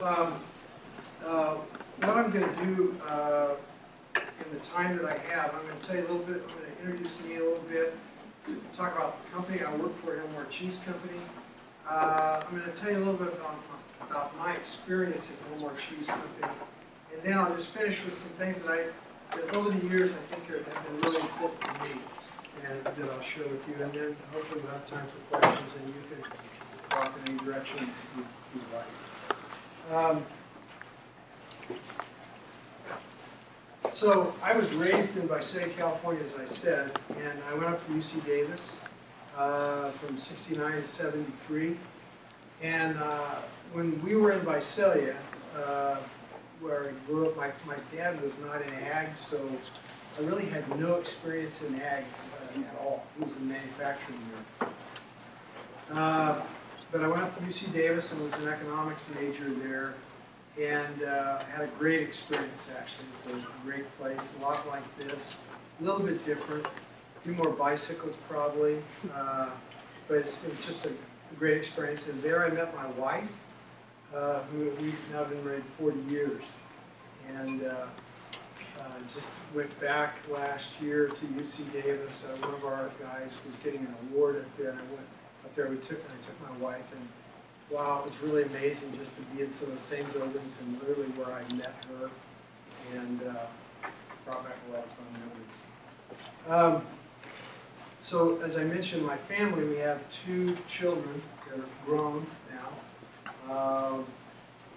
Um, what I'm going to do in the time that I have, I'm going to tell you a little bit, I'm going to introduce me a little bit, talk about the company I work for, Hilmar Cheese Company. I'm going to tell you a little bit about my experience at Hilmar Cheese Company. And then I'll just finish with some things that over the years I think have been really important to me and that I'll share with you. And then hopefully we'll have time for questions and you can walk in any direction you like. So I was raised in Visalia, California, as I said, and I went up to UC Davis from '69 to '73. And when we were in Visalia, where I grew up, my dad was not in ag, so I really had no experience in ag at all. He was in manufacturing there. But I went up to UC Davis and was an economics major there, and had a great experience actually. It's a great place, a lot like this, a little bit different, a few more bicycles probably, but it was just a great experience. And there I met my wife, who we've now been married 40 years, and just went back last year to UC Davis. One of our guys was getting an award up there, and I went up there. I took my wife, and wow, it was really amazing just to be in some of the same buildings and literally where I met her, and brought back a lot of fun memories. So as I mentioned, my family, we have 2 children. They're grown now.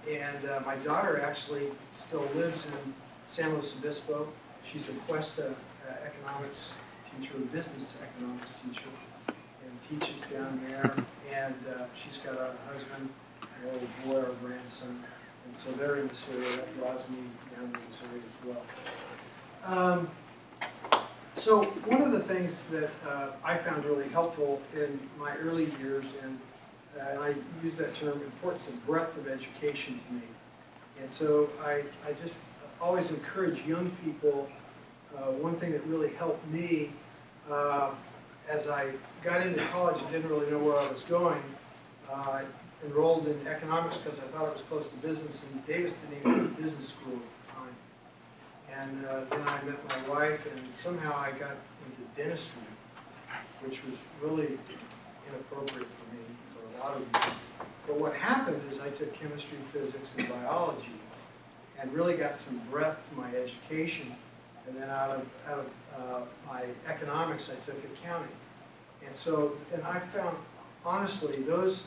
And my daughter actually still lives in San Luis Obispo. She's a Cuesta economics teacher, a business economics teacher, and teaches down there. And she's got a husband, a little boy or grandson. And so they're in this area. That draws me down to this area as well. So one of the things that I found really helpful in my early years, and I use that term, importance of breadth of education to me. And so I just always encourage young people, one thing that really helped me as I got into college and didn't really know where I was going, I enrolled in economics because I thought it was close to business, and Davis didn't even have a business school at the time. And then I met my wife, and somehow I got into dentistry, which was really inappropriate for me for a lot of reasons. But what happened is I took chemistry, physics, and biology, and really got some breadth to my education. And then out of my economics, I took accounting. And so, and I found, honestly, those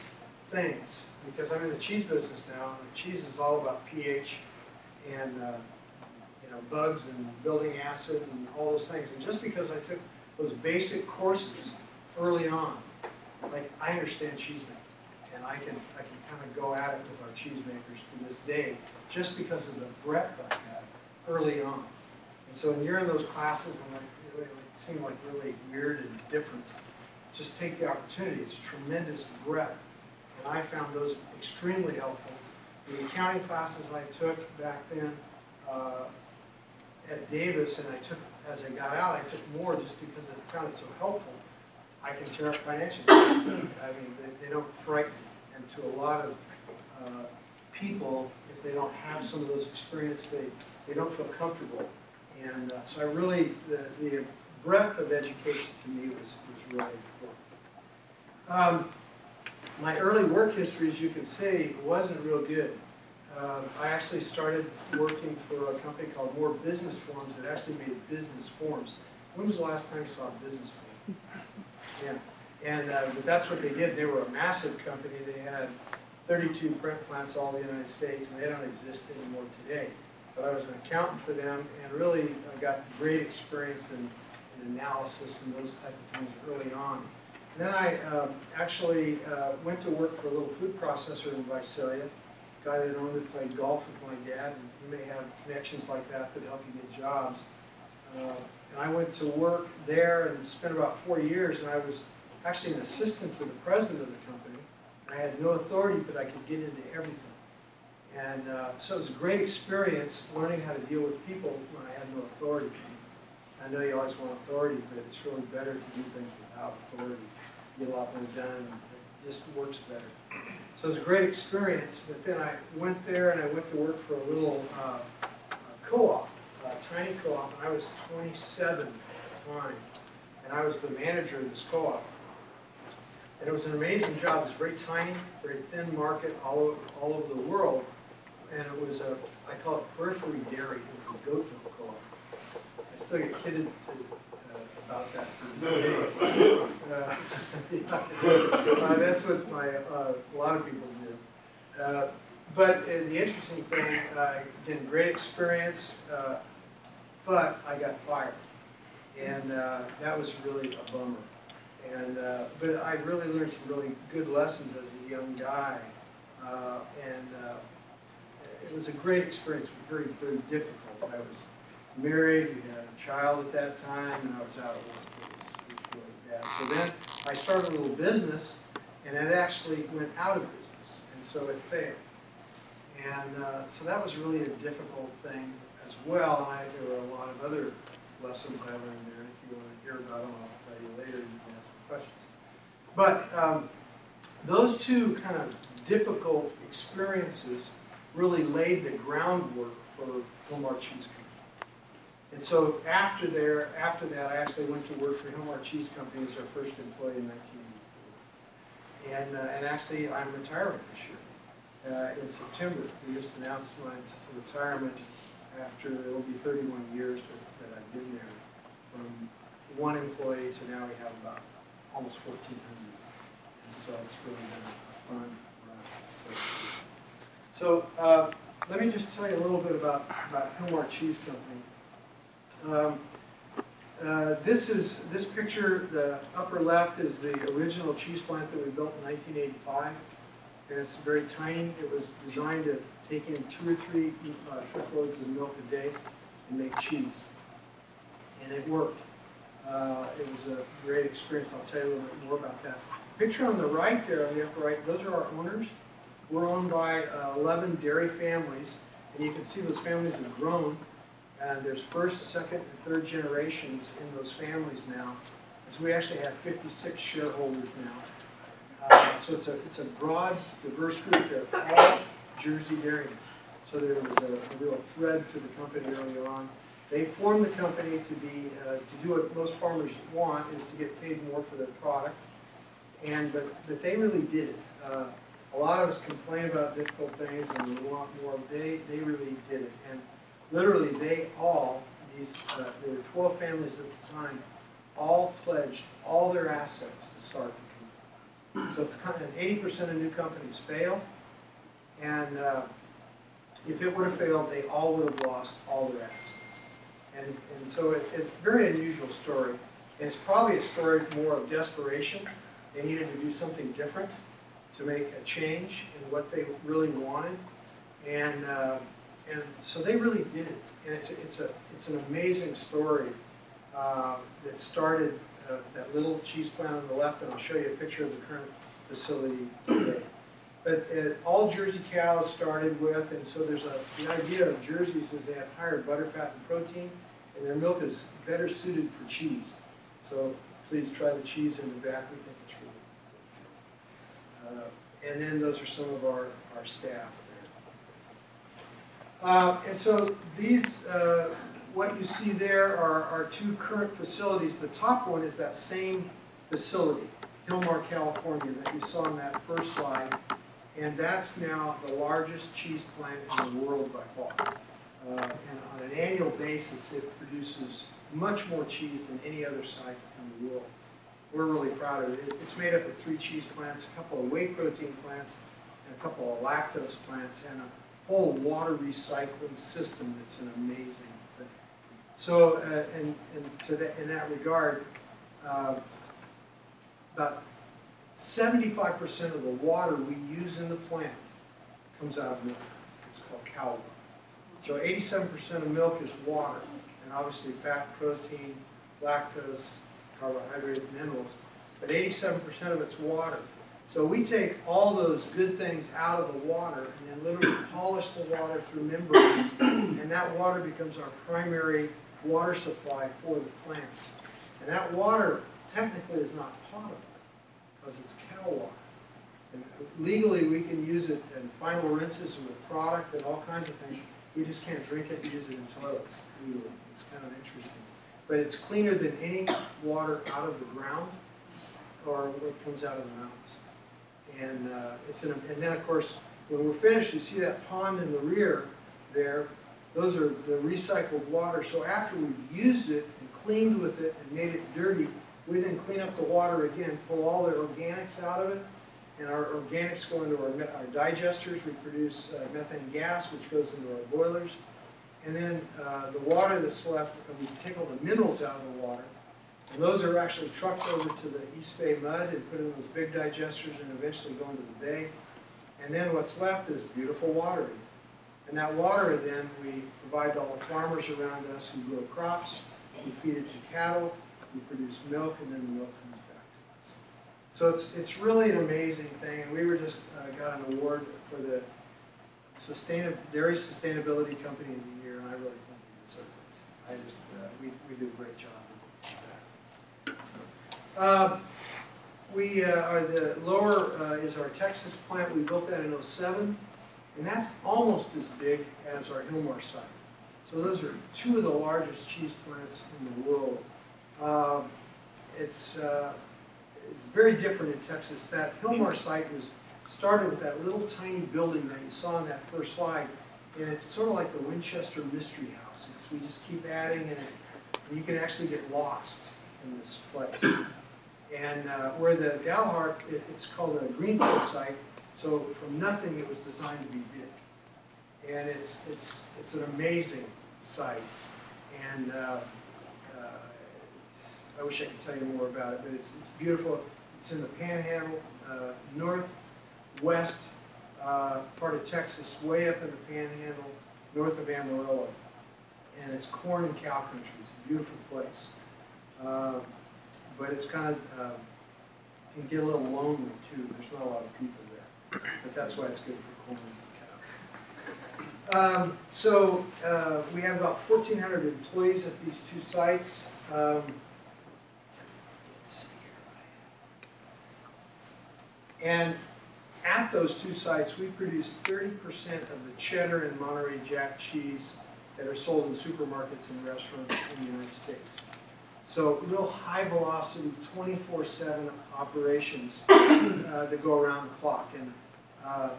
things, because I'm in the cheese business now, and cheese is all about pH and bugs and building acid and all those things. And just because I took those basic courses early on, like I understand cheese making, and I can kind of go at it with our cheese makers to this day, just because of the breadth I had early on. And so when you're in those classes and it seemed like really weird and different, just take the opportunity. It's tremendous breadth. And I found those extremely helpful. The accounting classes I took back then at Davis, and I took, as I got out, I took more just because I found it so helpful. I can tear up financial statements. I mean, they don't frighten me. And to a lot of people, if they don't have some of those experiences, they don't feel comfortable. And so I really, the breadth of education to me was really important. My early work history, as you can see, wasn't real good. I actually started working for a company called More Business Forms that actually made business forms. When was the last time you saw a business form? Yeah. And but that's what they did. They were a massive company. They had 32 print plants all over the United States, and they don't exist anymore today. But I was an accountant for them, and really got great experience in analysis and those type of things early on. And then I actually went to work for a little food processor in Visalia. A guy that owned it played golf with my dad, and you may have connections like that that help you get jobs. And I went to work there and spent about 4 years, and I was actually an assistant to the president of the company. I had no authority, but I could get into everything. And so it was a great experience learning how to deal with people when I had no authority. I know you always want authority, but it's really better to do things without authority. Get a lot more done. just works better. So it was a great experience, but then I went there and I went to work for a little co-op, a tiny co-op, and I was 27 at the time, and I was the manager of this co-op. And it was an amazing job. It was very tiny, very thin market all over the world, and it was a, I call it periphery dairy. It was a goat milk co-op. I still get kidded about that to this day. That's what a lot of people do. But the interesting thing, again, great experience, but I got fired. And that was really a bummer. And, but I really learned some really good lessons as a young guy. It was a great experience, very, very difficult. I was married, we had a child at that time, and I was out of work. It was really bad. So then I started a little business, and it actually went out of business, and so it failed. And so that was really a difficult thing as well. And there were a lot of other lessons I learned there. And if you want to hear about them, I'll tell you later. You can ask me questions. But those two kind of difficult experiences really laid the groundwork for Hilmar Cheese Company. And so after that, I actually went to work for Hilmar Cheese Company as our first employee in 1984. And actually, I'm retiring this year. In September, we just announced my retirement after, it will be 31 years that I've been there. From one employee to now we have about almost 1,400. And so it's really been a fun run. So let me just tell you a little bit about Hilmar Cheese Company. This picture, the upper left, is the original cheese plant that we built in 1985. And it's very tiny. It was designed to take in 2 or 3 truckloads of milk a day and make cheese. And it worked. It was a great experience. I'll tell you a little bit more about that. Picture on the right there, on the upper right, those are our owners. We're owned by 11 dairy families, and you can see those families have grown. And there's first, second, and third generations in those families now. So we actually have 56 shareholders now. So it's a broad, diverse group. They're all Jersey dairymen. So there was a real thread to the company early on. They formed the company to be to do what most farmers want, is to get paid more for their product. But they really did it. A lot of us complain about difficult things and we want more. They really did it. And literally, they all, there were 12 families at the time, all pledged all their assets to start the company. So 80% of new companies fail, and if it would have failed, they all would have lost all their assets. And so it's a very unusual story. And it's probably a story more of desperation. They needed to do something different to make a change in what they really wanted. And so they really did it. And it's an amazing story that started that little cheese plant on the left, and I'll show you a picture of the current facility today. But all Jersey cows started with, and so there's the idea of Jerseys is they have higher butter, fat, and protein, and their milk is better suited for cheese. So please try the cheese in the back. We think it's really good. And then those are some of our staff there. And so these, what you see there are our 2 current facilities. The top one is that same facility, Hilmar, California, that you saw in that first slide. And that's now the largest cheese plant in the world by far. And on an annual basis, it produces much more cheese than any other site in the world. We're really proud of it. It's made up of 3 cheese plants, a couple of whey protein plants, and a couple of lactose plants, and a whole water recycling system that's an amazing thing. So, in that regard, about 75% of the water we use in the plant comes out of milk. It's called cow water. So 87% of milk is water, and obviously fat, protein, lactose, carbohydrate, minerals, but 87% of it's water. So we take all those good things out of the water and then literally polish the water through membranes, and that water becomes our primary water supply for the plants. And that water technically is not potable, because it's cow water. And legally, we can use it in final rinses with product and all kinds of things. We just can't drink it and use it in toilets legally. It's kind of interesting. But it's cleaner than any water out of the ground or what comes out of the mountains. And and then of course, when we're finished, you see that pond in the rear there. Those are the recycled water. So after we've used it and cleaned with it and made it dirty, we then clean up the water again, pull all the organics out of it, and our organics go into our digesters. We produce methane gas, which goes into our boilers. And then the water that's left, we take all the minerals out of the water, and those are actually trucked over to the East Bay mud and put in those big digesters and eventually go into the bay. And then what's left is beautiful water. And that water then we provide to all the farmers around us who grow crops. We feed it to cattle, we produce milk, and then the milk comes back to us. So it's really an amazing thing, and we were just got an award for the Dairy Sustainability Company of the Year, and I really think we deserve it. I just, we do a great job with that. The lower is our Texas plant. We built that in '07. And that's almost as big as our Hilmar site. So those are two of the largest cheese plants in the world. It's very different in Texas. That Hilmar site was started with that little tiny building that you saw in that first slide, and it's sort of like the Winchester Mystery House. We just keep adding, and you can actually get lost in this place. And where the Dalhart, it's called a greenfield site. So from nothing, it was designed to be big, and it's an amazing site. And I wish I could tell you more about it, but it's beautiful. It's in the Panhandle, northwest part of Texas, way up in the Panhandle, north of Amarillo, and it's corn and cow country. It's a beautiful place, but it's kind of can get a little lonely too. There's not a lot of people there. But that's why it's good for corn and cow. We have about 1,400 employees at these two sites. Let's see here. And at those two sites, we produce 30% of the cheddar and Monterey Jack cheese that are sold in supermarkets and restaurants in the United States. So real high velocity, 24/7 operations that go around the clock. And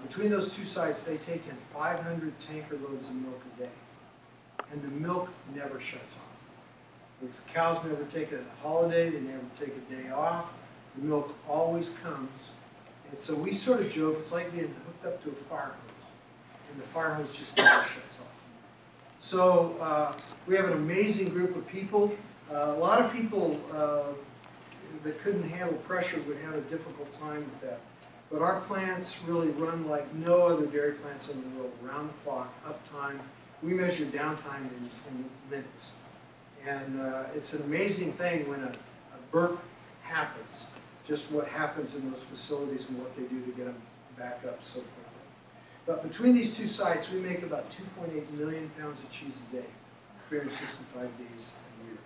between those two sites, they take in 500 tanker loads of milk a day. And the milk never shuts off. The cows never take a holiday, they never take a day off. The milk always comes. And so we sort of joke, it's like being hooked up to a fire hose. And the fire hose just never shuts off. So we have an amazing group of people. A lot of people that couldn't handle pressure would have a difficult time with that. But our plants really run like no other dairy plants in the world, around the clock, uptime. We measure downtime in minutes. And it's an amazing thing when a burp happens, just what happens in those facilities and what they do to get them back up so quickly. But between these two sites, we make about 2.8 million pounds of cheese a day, 365 days a year.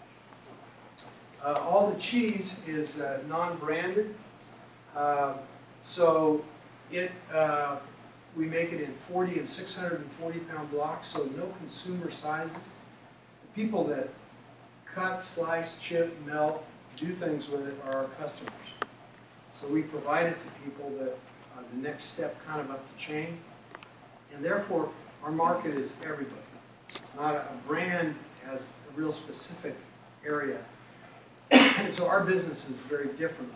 All the cheese is non-branded. So we make it in 40 and 640 pound blocks, so no consumer sizes. The people that cut, slice, chip, melt, do things with it are our customers. So we provide it to people that are the next step kind of up the chain. And therefore, our market is everybody. Not a brand has a real specific area. And so our business is very different,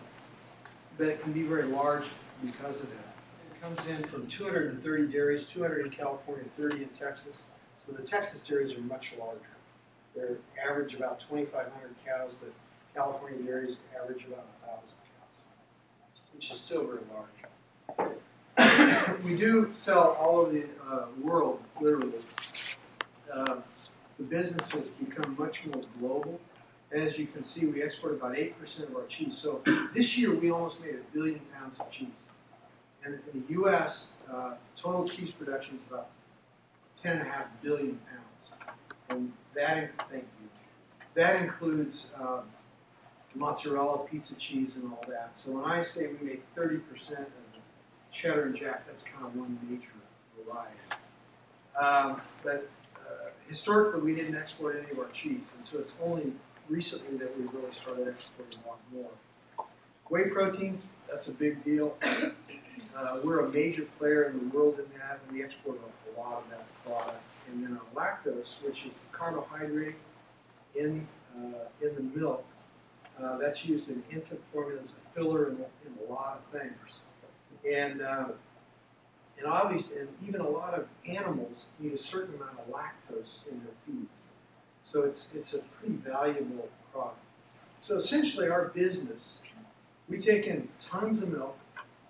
but it can be very large because of that. It comes in from 230 dairies, 200 in California, 30 in Texas. So the Texas dairies are much larger. They're average about 2,500 cows. The California dairies average about 1,000 cows, which is still very large. We do sell all over the world, literally. The business has become much more global. And as you can see, we export about 8% of our cheese. So this year, we almost made 1 billion pounds of cheese. And in the U.S., total cheese production is about 10.5 billion pounds. And that includes mozzarella, pizza cheese, and all that. So when I say we make 30% of the cheddar and jack, that's kind of one major variety. But historically, we didn't export any of our cheese, and so it's only recently that we really started exporting a lot more. Whey proteins, that's a big deal. We're a major player in the world in that, and we export a lot of that product. And then our lactose, which is the carbohydrate in the milk, that's used in infant formula as a filler in a lot of things. And obviously, and even a lot of animals need a certain amount of lactose in their feeds. So it's a pretty valuable product. So essentially, our business, we take in tons of milk,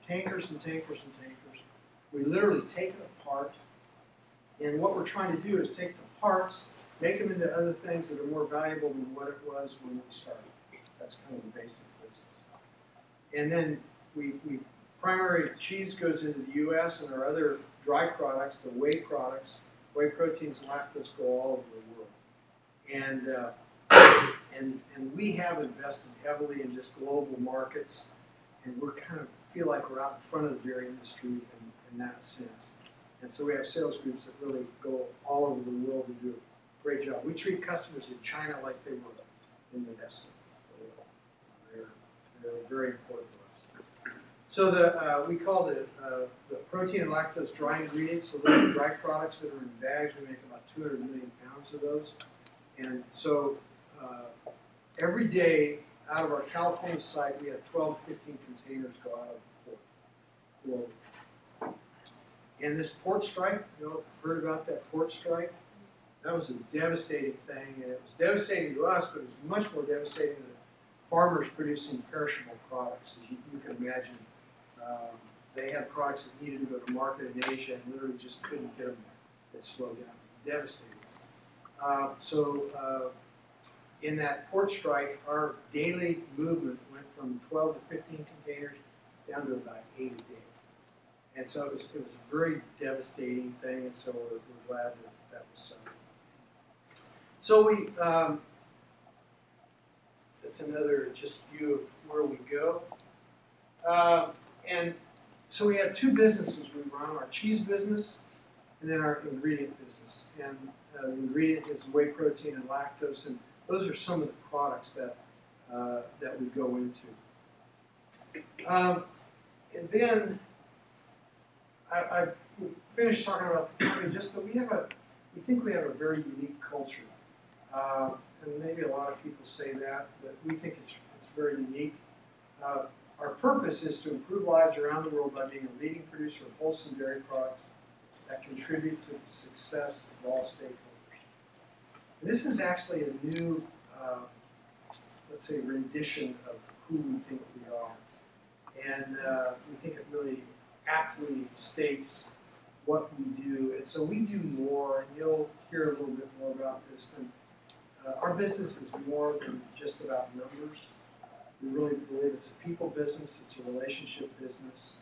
tankers and tankers and tankers. We literally take it apart, and what we're trying to do is take the parts, make them into other things that are more valuable than what it was when we started. That's kind of the basic business. And then primary cheese goes into the U.S. and our other dry products, the whey products, whey proteins and lactose go all over the world. And we have invested heavily in just global markets, and we're kind of feel like we're out in front of the dairy industry in that sense. And so we have sales groups that really go all over the world and do a great job. We treat customers in China like they were in the Nestle. They're very important to us. So we call the protein and lactose dry ingredients. So those are dry products that are in bags. We make about 200 million pounds of those. And so every day out of our California site, we have 12 to 15 containers go out of the port globally. And this port strike, heard about that port strike? That was a devastating thing, and it was devastating to us, but it was much more devastating to farmers producing perishable products. As you can imagine, they had products that needed to go to market in Asia and literally just couldn't get them there. It slowed down. It was devastating. In that port strike, our daily movement went from 12 to 15 containers down to about 8 a day. And so it was a very devastating thing, and so we're glad that was settled. So that's another just view of where we go. And so we have two businesses we run, our cheese business and then our ingredient business. And the ingredient is whey protein and lactose, and those are some of the products that we go into. And then I finished talking about the company, just that we think we have a very unique culture. And maybe a lot of people say that, but we think it's very unique. Our purpose is to improve lives around the world by being a leading producer of wholesome dairy products that contribute to the success of all stakeholders. And this is actually a new, let's say, rendition of who we think we are. And we think it really aptly states what we do. And so we do more, and you'll hear a little bit more about this. Than, our business is more than just about numbers. We really believe it's a people business, it's a relationship business.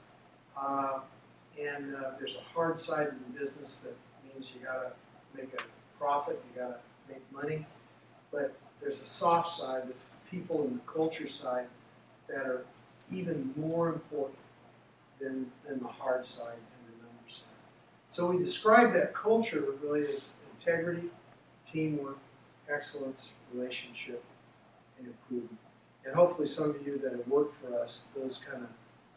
And there's a hard side of the business that means you gotta make a profit, you gotta make money. But there's a soft side, that's the people and the culture side that are even more important than the hard side and the number side. So we describe that culture really as integrity, teamwork, excellence, relationship, and improvement. And hopefully some of you that have worked for us, those kind of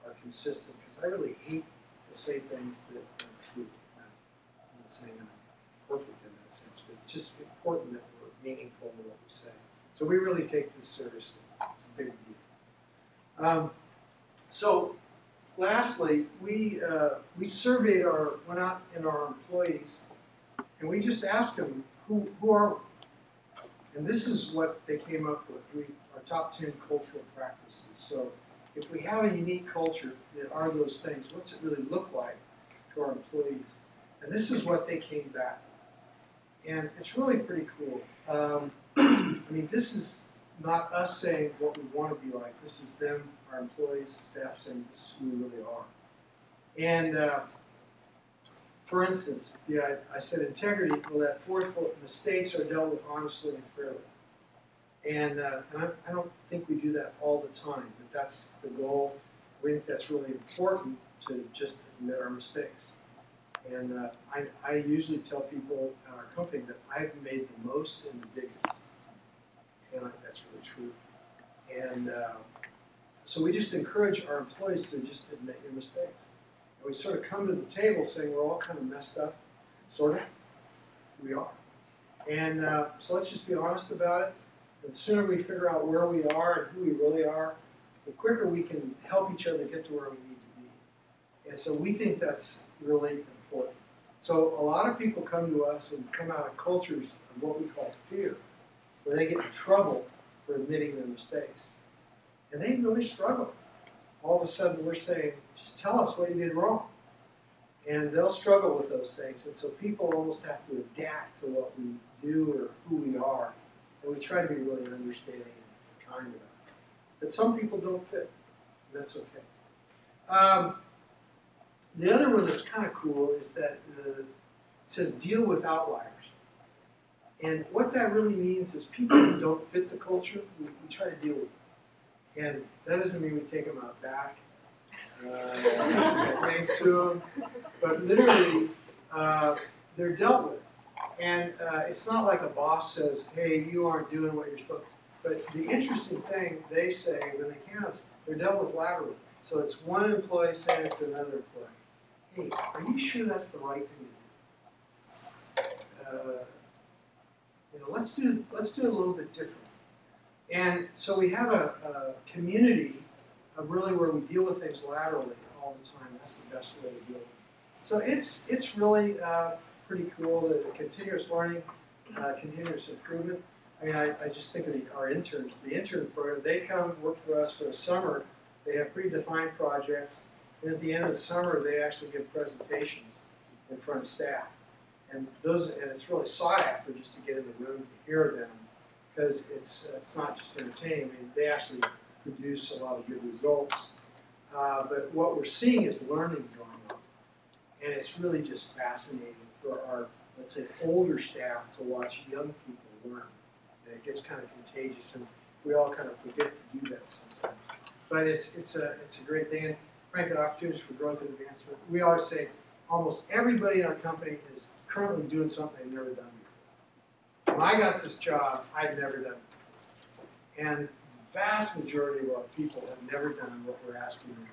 are consistent, because I really hate to say things that aren't true. I'm not saying I'm perfect in that sense, but it's just important that we're meaningful in what we say. So we really take this seriously. It's a big deal. So lastly, we surveyed went out in our employees, and we just asked them, who are we? And this is what they came up with, our top 10 cultural practices. So if we have a unique culture that are those things, what's it really look like to our employees? And this is what they came back with. And it's really pretty cool. I mean, this is not us saying what we want to be like. This is them, our employees, staff saying this is who we really are. And for instance, I said integrity, well, that fourth quote, mistakes are dealt with honestly and fairly. And I don't think we do that all the time, but that's the goal. We think that's really important to just admit our mistakes. And I usually tell people at our company that I've made the most and the biggest. And that's really true. And so we just encourage our employees to just admit your mistakes. And we sort of come to the table saying we're all kind of messed up, sort of. We are. And so let's just be honest about it. And the sooner we figure out where we are and who we really are, the quicker we can help each other get to where we need to be. And so we think that's really important. So a lot of people come to us and come out of cultures of what we call fear, where they get in trouble for admitting their mistakes. And they really struggle. All of a sudden we're saying, just tell us what you did wrong. And they'll struggle with those things. And so people almost have to adapt to what we do or who we are. And we try to be really understanding and kind about it. But some people don't fit. And that's okay. The other one that's kind of cool is that it says deal with outliers. And what that really means is people who don't fit the culture, we try to deal with them. And that doesn't mean we take them out back, thanks to them, but literally they're dealt with. And it's not like a boss says, hey, you aren't doing what you're supposed to. But the interesting thing they say when they count, they're dealt with laterally. So it's one employee saying it to another employee. Hey, are you sure that's the right thing to do? Let's do it a little bit different. And so we have a community of really where we deal with things laterally all the time. That's the best way to do it. So it's really pretty cool, the continuous learning, continuous improvement. I mean, I just think of our interns. The intern program, they come work for us for the summer. They have predefined projects. And at the end of the summer, they actually give presentations in front of staff. And it's really sought after just to get in the room to hear them, because it's not just entertaining. I mean, they actually produce a lot of good results. But what we're seeing is learning going on. And it's really just fascinating for our, let's say, older staff to watch young people learn. And it gets kind of contagious, and we all kind of forget to do that sometimes. But it's a great thing. And frankly, opportunities for growth and advancement. We always say almost everybody in our company is currently doing something they've never done before. When I got this job, I'd never done it. And the vast majority of our people have never done what we're asking them to do.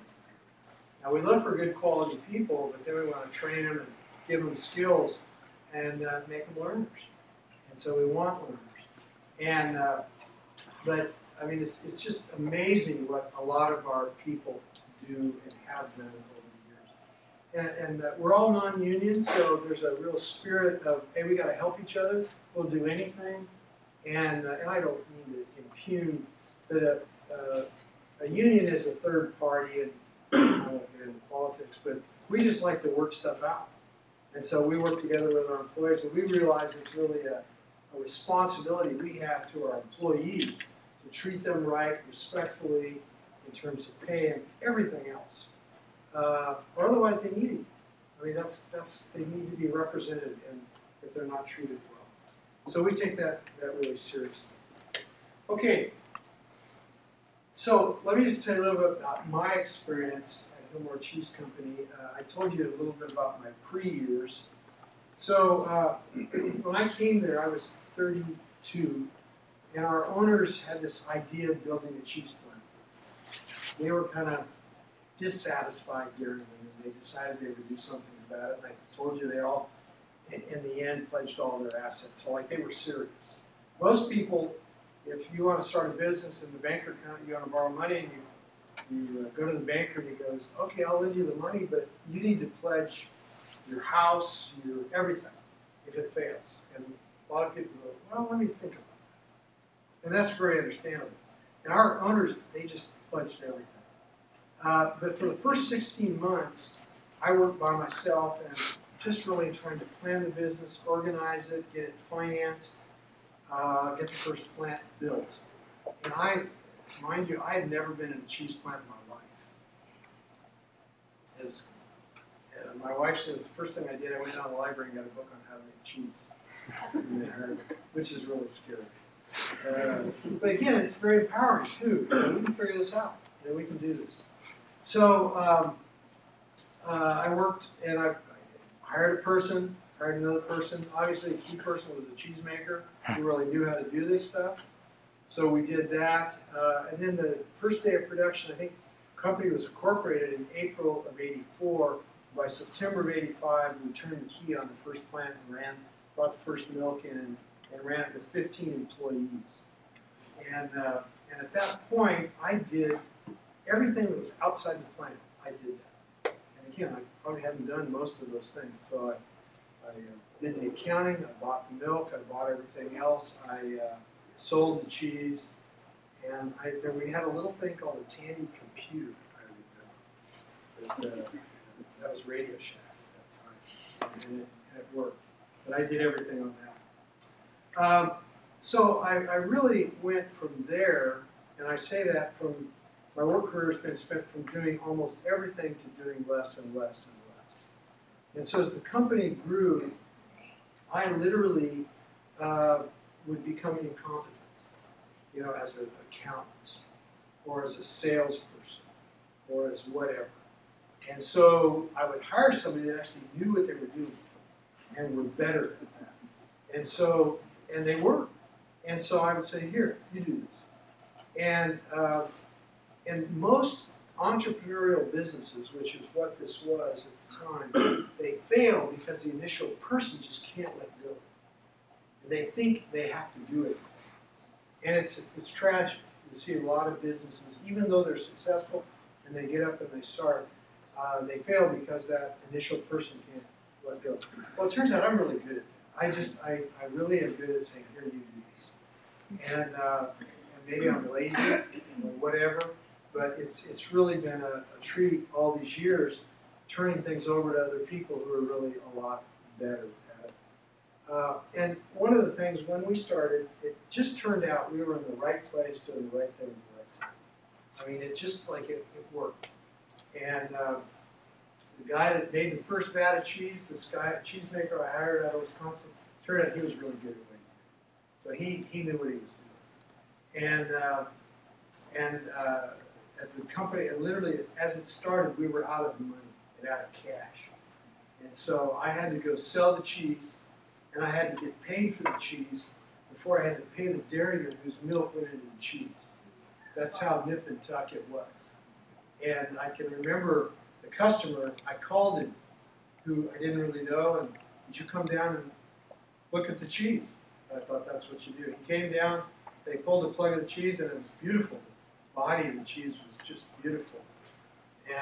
Now, we look for good quality people, but then we want to train them and give them skills and make them learners. And so we want learners. And but I mean, it's just amazing what a lot of our people do and have done over the years. And we're all non-union, so there's a real spirit of, hey, we got to help each other. We'll do anything. And I don't mean to impugn that a union is a third party in politics, but we just like to work stuff out. And so we work together with our employees, and we realize it's really a responsibility we have to our employees to treat them right, respectfully, in terms of pay and everything else. Or otherwise they need it. I mean, they need to be represented, and if they're not treated well. So we take that really seriously. Okay, so let me just tell you a little bit about my experience at Hilmar Cheese Company. I told you a little bit about my pre-years. So when I came there, I was 32, and our owners had this idea of building a cheese plant. They were kind of dissatisfied here, and they decided they would do something about it. And I told you they all, in the end, pledged all their assets. So like they were serious. Most people, if you want to start a business and the banker you want to borrow money, and you go to the banker and he goes, okay, I'll lend you the money, but you need to pledge your house, your everything, if it fails. And a lot of people go, well, let me think about that. And that's very understandable. And our owners, they just pledged everything. But for the first 16 months, I worked by myself and just really trying to plan the business, organize it, get it financed, get the first plant built. And mind you, I had never been in a cheese plant in my life. It was, my wife says the first thing I did, I went down to the library and got a book on how to make cheese, which is really scary. But again, it's very empowering too. We can figure this out. We can do this. So I worked and I hired a person, hired another person. Obviously, a key person was a cheesemaker who really knew how to do this stuff. So we did that. And then the first day of production, I think the company was incorporated in April of '84. By September of '85, we turned the key on the first plant and brought the first milk in and ran it with 15 employees. And at that point, I did everything that was outside the plant. I did that. And again, I probably hadn't done most of those things. So I did the accounting, I bought the milk, I bought everything else, I sold the cheese, and then we had a little thing called a Tandy computer, I remember. That was Radio Shack at that time, and it worked. But I did everything on that. So I really went from there, and I say that from my work career has been spent from doing almost everything to doing less and less and less. And so as the company grew, I literally would become incompetent, you know, as an accountant, or as a salesperson, or as whatever. And so I would hire somebody that actually knew what they were doing and were better at that. And so, and they were. And so I would say, here, you do this. And most entrepreneurial businesses, which is what this was at the time, they fail because the initial person just can't let go. They think they have to do it. And it's tragic. You see a lot of businesses, even though they're successful and they get up and they start, they fail because that initial person can't let go. Well, it turns out I'm really good at it. I really am good at saying, here, you do this. And maybe I'm lazy or whatever, but it's really been a treat all these years, turning things over to other people who are really a lot better at it. And one of the things, when we started, it just turned out we were in the right place doing the right thing at the right time. I mean, it just like it worked. And the guy that made the first vat of cheese, this guy, a cheesemaker I hired out of Wisconsin, turned out he was really good at what he did. So he knew what he was doing. And as the company, and literally as it started, we were out of money and out of cash. And so I had to go sell the cheese, and I had to get paid for the cheese before I had to pay the dairyman whose milk went into the cheese. That's how nip and tuck it was. And I can remember the customer, I called him, who I didn't really know, and would you come down and look at the cheese? I thought that's what you do. He came down, they pulled the plug of the cheese, and it was beautiful. The body of the cheese was just beautiful.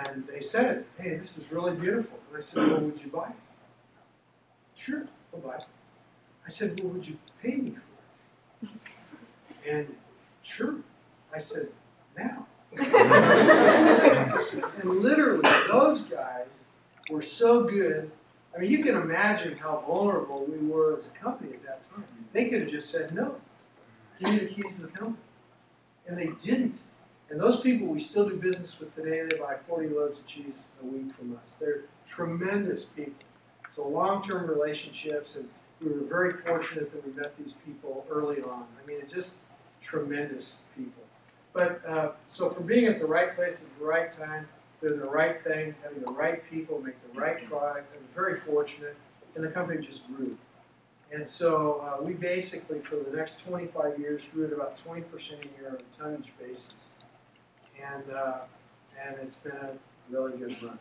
And they said, hey, this is really beautiful. And I said, well, would you buy it? Sure, I'll buy it. I said, well, would you pay me for it? And sure. I said, now. And literally, those guys were so good. I mean, you can imagine how vulnerable we were as a company at that time. They could have just said, no, give me the keys to the company. And they didn't. And those people we still do business with today, they buy 40 loads of cheese a week from us. They're tremendous people. So long-term relationships, and we were very fortunate that we met these people early on. I mean, it's just tremendous people. But so from being at the right place at the right time, doing the right thing, having the right people, make the right product, I was very fortunate, and the company just grew. And so we basically, for the next 25 years, grew at about 20% a year on a tonnage basis. And it's been a really good run.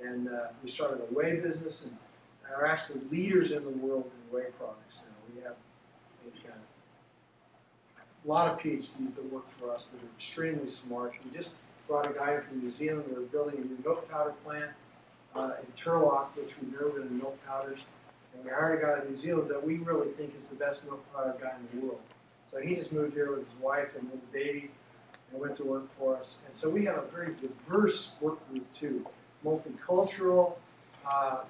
And we started a whey business, and are actually leaders in the world in whey products now. We've got a lot of PhDs that work for us that are extremely smart. We just brought a guy from New Zealand. We're building a new milk powder plant in Turlock, which we've never been in milk powders. And we hired a guy in New Zealand that we really think is the best milk powder guy in the world. So he just moved here with his wife and little baby and went to work for us. And so we have a very diverse work group too, multicultural,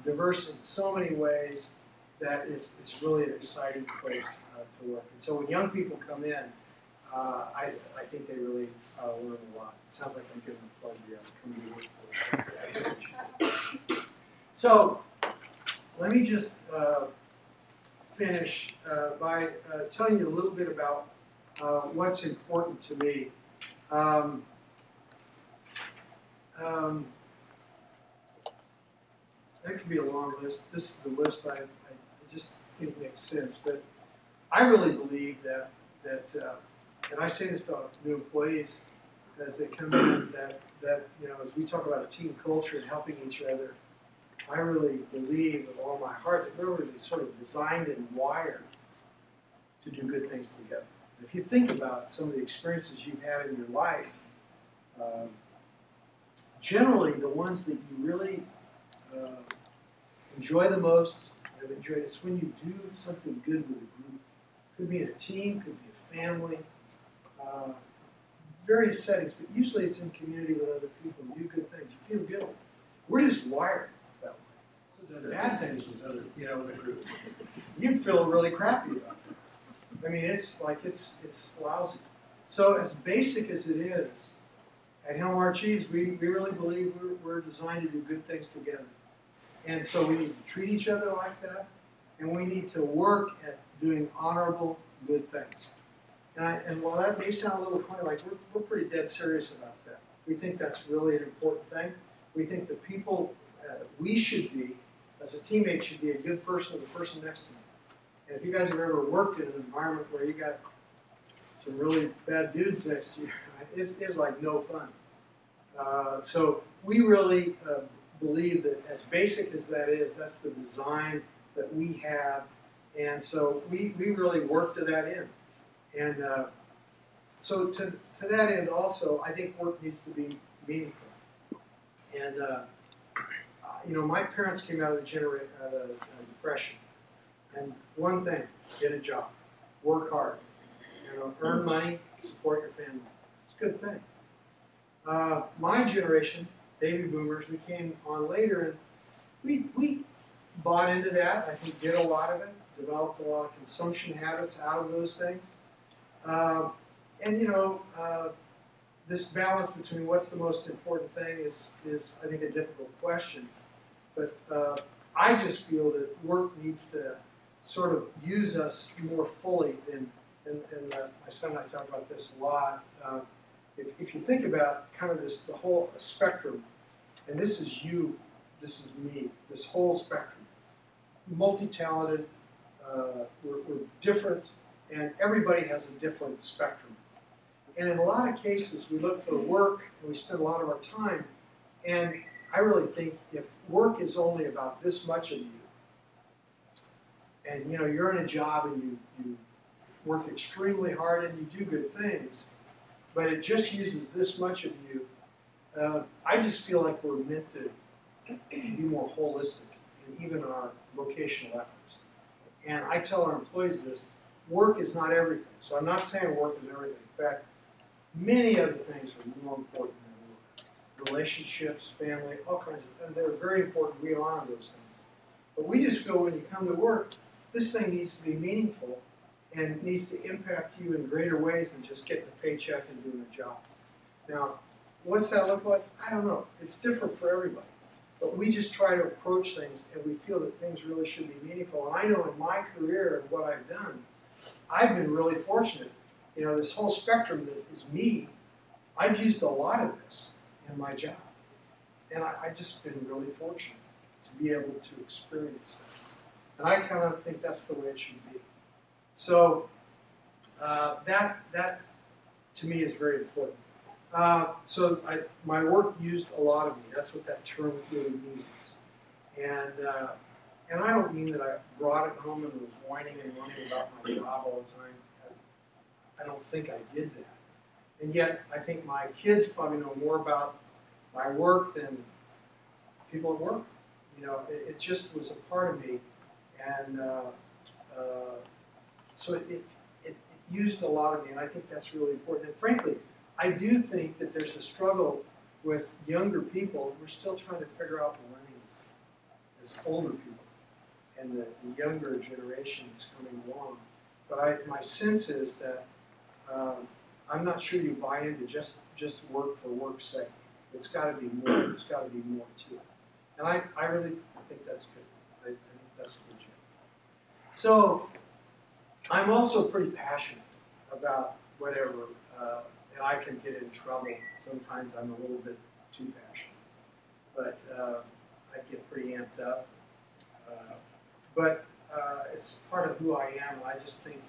diverse in so many ways that it's really an exciting place to work. And so when young people come in, I think they really learn a lot. It sounds like I'm giving a plug here. I'm coming to work for it. So let me just finish by telling you a little bit about what's important to me. that could be a long list. This is the list I just think makes sense. But I really believe that and I say this to new employees as they come in, that as we talk about a team culture and helping each other, I really believe with all my heart that we're really sort of designed and wired to do good things together. And if you think about some of the experiences you've had in your life, generally the ones that you really enjoy the most, have enjoyed, it's when you do something good with a group. Could be in a team, could be a family, various settings, but usually it's in community with other people. You do good things. You feel good. We're just wired that way. So the bad things with other, with a group, you feel really crappy about them. I mean, it's lousy. So as basic as it is, at Hilmar Cheese, we really believe we're designed to do good things together. And so we need to treat each other like that, and we need to work at doing honorable, good things. And while that may sound a little funny, like we're pretty dead serious about that. We think that's really an important thing. We think the people we should be, as a teammate, should be a good person to the person next to me. And if you guys have ever worked in an environment where you got some really bad dudes next to you, it's like no fun. So we really believe that as basic as that is, that's the design that we have. And so we really work to that end. And so to that end also, I think work needs to be meaningful. And, my parents came out of the Depression. And one thing, get a job, work hard, earn money, support your family. It's a good thing. My generation, baby boomers, we came on later, and we bought into that. I think did a lot of it, developed a lot of consumption habits out of those things. This balance between what's the most important thing is I think, a difficult question. But I just feel that work needs to sort of use us more fully. And my son and I talk about this a lot. If you think about kind of the whole spectrum, and this is you, this is me, this whole spectrum, multi-talented, we're different, and everybody has a different spectrum. And in a lot of cases, we look for work, and we spend a lot of our time, and I really think if work is only about this much of you, and you're in a job and you work extremely hard and you do good things, but it just uses this much of you, I just feel like we're meant to be more holistic in even our vocational efforts. And I tell our employees this, work is not everything. So I'm not saying work is everything. In fact, many other things are more important than work. Relationships, family, all kinds of things. They're very important. We honor those things. But we just feel when you come to work, this thing needs to be meaningful and needs to impact you in greater ways than just getting a paycheck and doing a job. Now, what's that look like? I don't know. It's different for everybody. But we just try to approach things, and we feel that things really should be meaningful. And I know in my career and what I've done, I've been really fortunate. This whole spectrum that is me, I've used a lot of this in my job. And I've just been really fortunate to be able to experience that. And I kind of think that's the way it should be. So that to me is very important. My work used a lot of me. That's what that term really means. And I don't mean that I brought it home and was whining and moaning about my job all the time. I don't think I did that. And yet, I think my kids probably know more about my work than people at work. It just was a part of me. And so it used a lot of me, and I think that's really important. And frankly, I do think that there's a struggle with younger people. We're still trying to figure out millennials as older people, and the younger generation is coming along. But my sense is that I'm not sure you buy into just work for work's sake. It's got to be more. There's got to be more to it. And I really think that's good. I think that's legit. So I'm also pretty passionate about whatever, and I can get in trouble. Sometimes I'm a little bit too passionate. But I'd get pretty amped up. But it's part of who I am, and I just think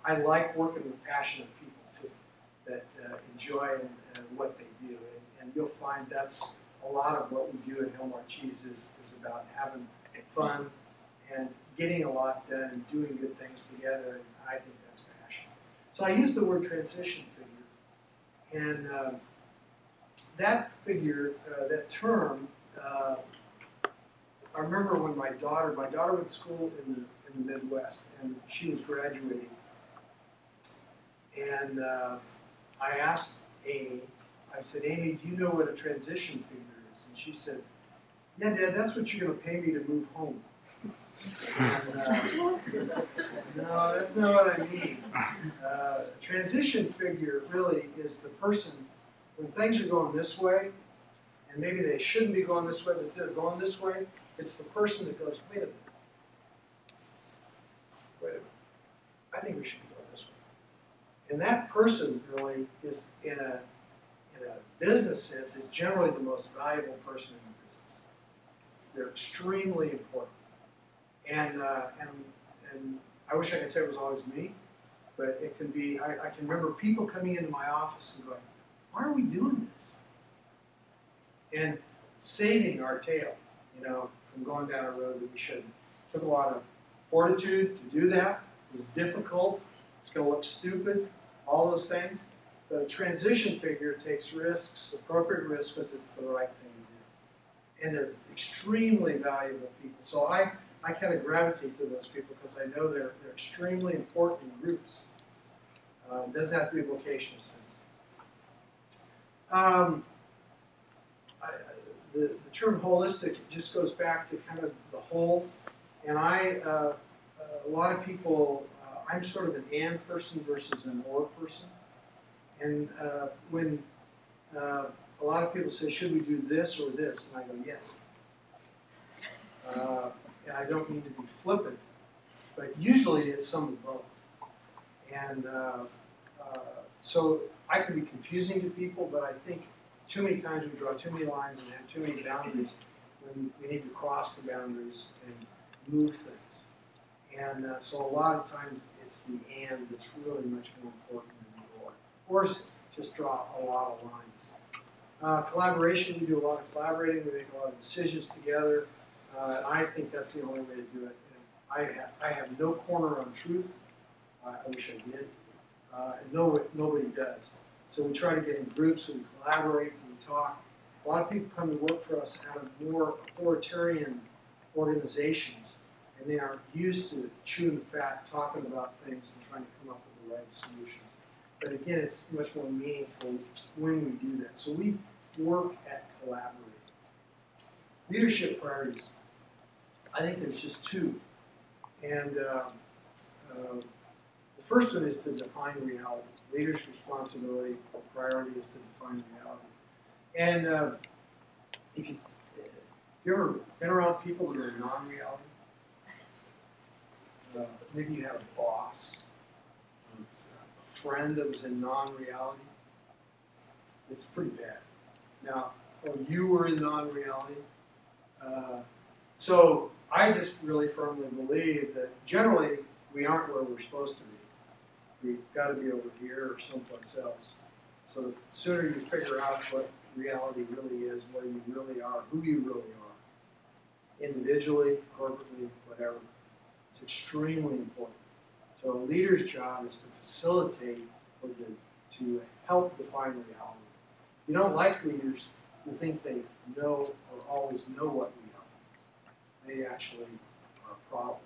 I like working with passionate people too, that enjoy what they do. And you'll find that's a lot of what we do at Hilmar Cheese is about having fun and getting a lot done and doing good things together, and I think that's passion. So I use the word transition figure, and that figure, that term, I remember when my daughter went to school in the Midwest, and she was graduating, and I asked Amy, I said, Amy, do you know what a transition figure is? And she said, yeah, Dad, that's what you're going to pay me to move home. And, no, that's not what I mean. A transition figure really is the person, when things are going this way, and maybe they shouldn't be going this way, but they're going this way, it's the person that goes, wait a minute. I think we should be going this way. And that person really is, in a business sense, is generally the most valuable person in the business. They're extremely important. And I wish I could say it was always me, but it can be, I can remember people coming into my office and going, why are we doing this? And saving our tail, from going down a road that we shouldn't. It took a lot of fortitude to do that. It was difficult. It's going to look stupid, all those things. But a transition figure takes risks, appropriate risks, because it's the right thing to do. And they're extremely valuable people. So I kind of gravitate to those people because I know they're extremely important in groups. It doesn't have to be a vocational sense. The term holistic just goes back to kind of the whole. And a lot of people, I'm sort of an and person versus an or person. And when a lot of people say, should we do this or this? And I go, yes. And I don't mean to be flippant, but usually it's some of both. And so I can be confusing to people, but I think too many times we draw too many lines and have too many boundaries when we need to cross the boundaries and move things. And so a lot of times it's the and that's really much more important than the or. Or just draw a lot of lines. Collaboration, we do a lot of collaborating, we make a lot of decisions together. I think that's the only way to do it. And I have no corner on truth. I wish I did. And nobody does. So we try to get in groups, we collaborate, we talk. A lot of people come to work for us out of more authoritarian organizations, and they are used to chewing the fat, talking about things, and trying to come up with the right solutions. But again, it's much more meaningful when we do that. So we work at collaborating. Leadership priorities. I think there's just two. And the first one is to define reality. Leaders' responsibility or priority is to define reality. And if you ever been around people that are in non-reality, maybe you had a boss, a friend that was in non-reality, it's pretty bad. Now, you were in non-reality. So I just really firmly believe that generally we aren't where we're supposed to be. We've got to be over here or someplace else. So the sooner you figure out what reality really is, where you really are, who you really are, individually, corporately, whatever, it's extremely important. So a leader's job is to facilitate or to help define reality. You don't like leaders who think they know or always know what reality is. They actually are a problem.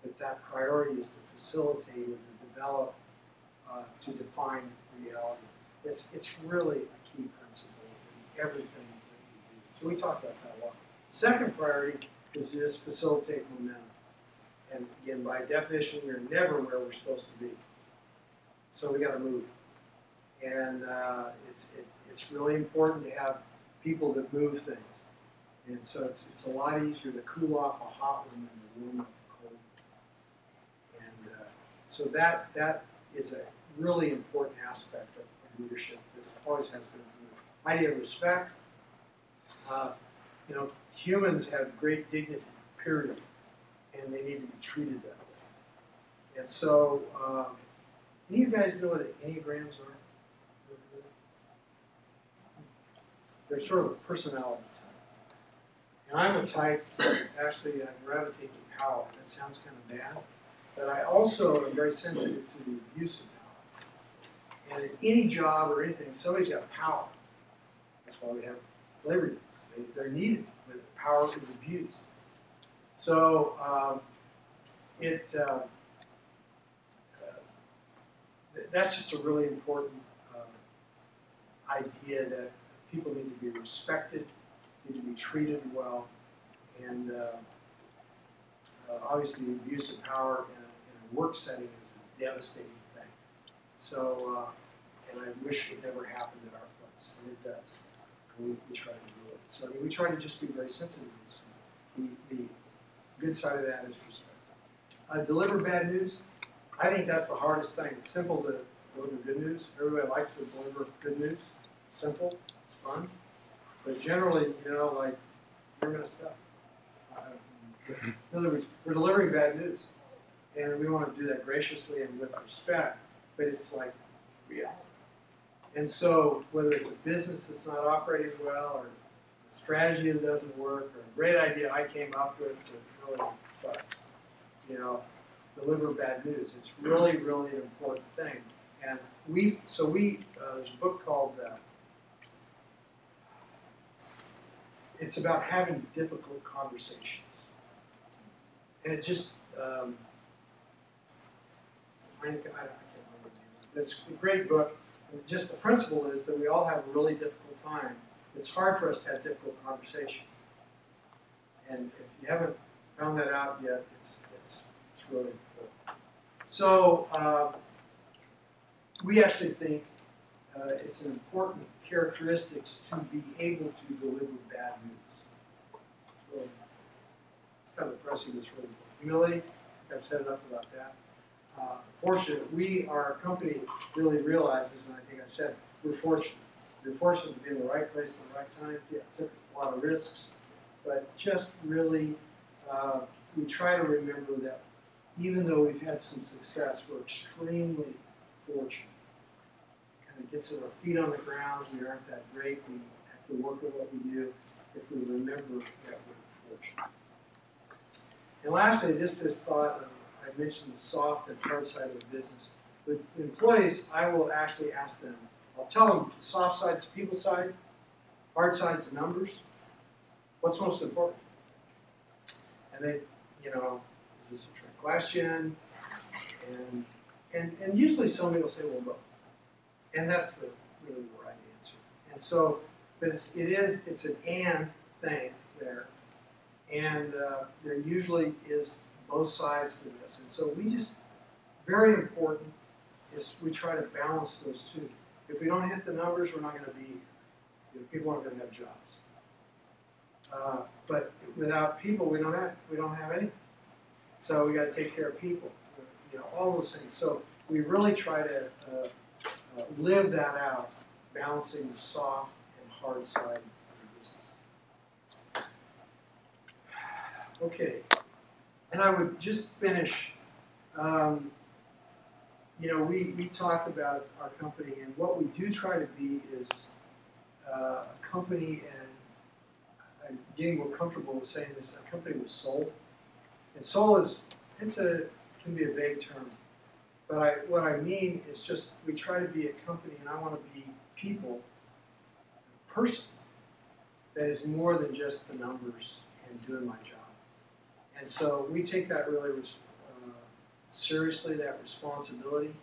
But that priority is to facilitate or to develop, to define reality. It's really a key principle in everything that we do. So we talk about that a lot. Second priority is to just facilitate momentum. And again, by definition, we're never where we're supposed to be. So we got to move. And it's really important to have people that move things. And so it's a lot easier to cool off a hot one than to warm up a cold one. And so that is a really important aspect of leadership that always has been. Idea of respect. humans have great dignity, period, and they need to be treated that way. And so, any of you guys know what Enneagrams are? They're sort of a personality type. And I'm a type that actually I gravitate to power. That sounds kind of bad. But I also am very sensitive to the abuse of power. And in any job or anything, somebody's got power. That's why we have labor unions. They're needed, but power is abused. So that's just a really important idea that people need to be respected, need to be treated well, and obviously the abuse of power in a work setting is a devastating thing. So, and I wish it never happened at our place, and it does. And we try to do it. So we try to just be very sensitive to this. The good side of that is respect. Deliver bad news. I think that's the hardest thing. It's simple to deliver good news. Everybody likes to deliver good news. Simple, it's fun. But generally, like, you're messed up. In other words, we're delivering bad news. And we want to do that graciously and with respect, but it's like reality. And so, whether it's a business that's not operating well, or a strategy that doesn't work, or a great idea I came up with that really sucks, deliver bad news. It's really, really an important thing. And there's a book called, it's about having difficult conversations. And it just, I can't remember the name. It's a great book. And just the principle is that we all have a really difficult time. It's hard for us to have difficult conversations. And if you haven't found that out yet, it's really important. So we actually think it's an important characteristics to be able to deliver bad news. So it's kind of depressing, this really. Humility, I've said enough about that. Fortunately, our company really realizes, and I think I said, we're fortunate. We're fortunate to be in the right place at the right time. Yeah, took a lot of risks, but just really, we try to remember that even though we've had some success, we're extremely fortunate. Kind of gets our feet on the ground. We aren't that great. We have to work at what we do if we remember that we're fortunate. And lastly, this thought of, I mentioned the soft and hard side of the business. With employees, I will actually ask them, I'll tell them the soft side's the people side, hard side's the numbers. What's most important? And they, is this a trick question? And usually somebody will say, well, both. And that's really the right answer. And so, but it's an and thing there. And there usually is both sides to this. And so we just, very important is we try to balance those two. If we don't hit the numbers, we're not going to be, people aren't going to have jobs. But without people, we don't have anything. So we got to take care of people, all those things. So we really try to live that out, balancing the soft and hard side of the business. Okay, and I would just finish. We talk about our company, and what we do try to be is a company, and I'm getting more comfortable with saying this, a company with soul. And soul can be a vague term, but what I mean is just we try to be a company, and I want to be people, a person that is more than just the numbers and doing my job. And so we take that really seriously, that responsibility.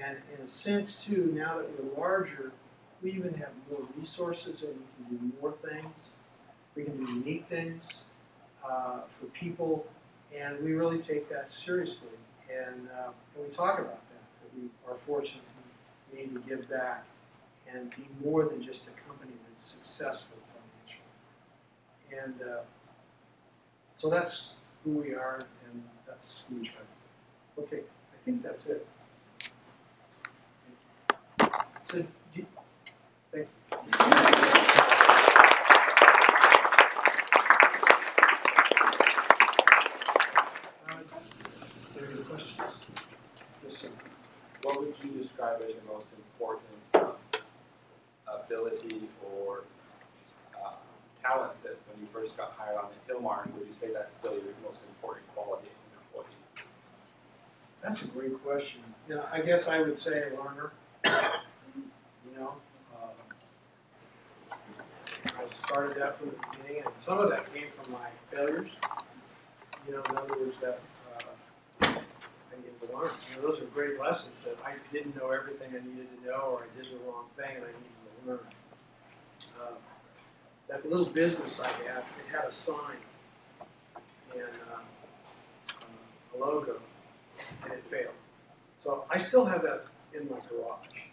And in a sense, too, now that we're larger, we even have more resources and we can do more things. We can do unique things for people, and we really take that seriously. And we talk about that we are fortunate, we need to give back and be more than just a company that's successful financially. And so that's who we are, and that's who we try to be. Okay, I think that's it. Thank you. questions? Yes, sir. What would you describe as your most important ability or talent that when you first got hired on at Hilmar, would you say that's still your most important quality in an employee? That's a great question. You know, I guess I would say a learner. You know, I started that from the beginning, and some of that came from my failures. You know, in other words, that I needed to learn. You know, those are great lessons that I didn't know everything I needed to know, or I did the wrong thing and I needed to learn. That little business I had, it had a sign and a logo, and it failed. So I still have that in my garage.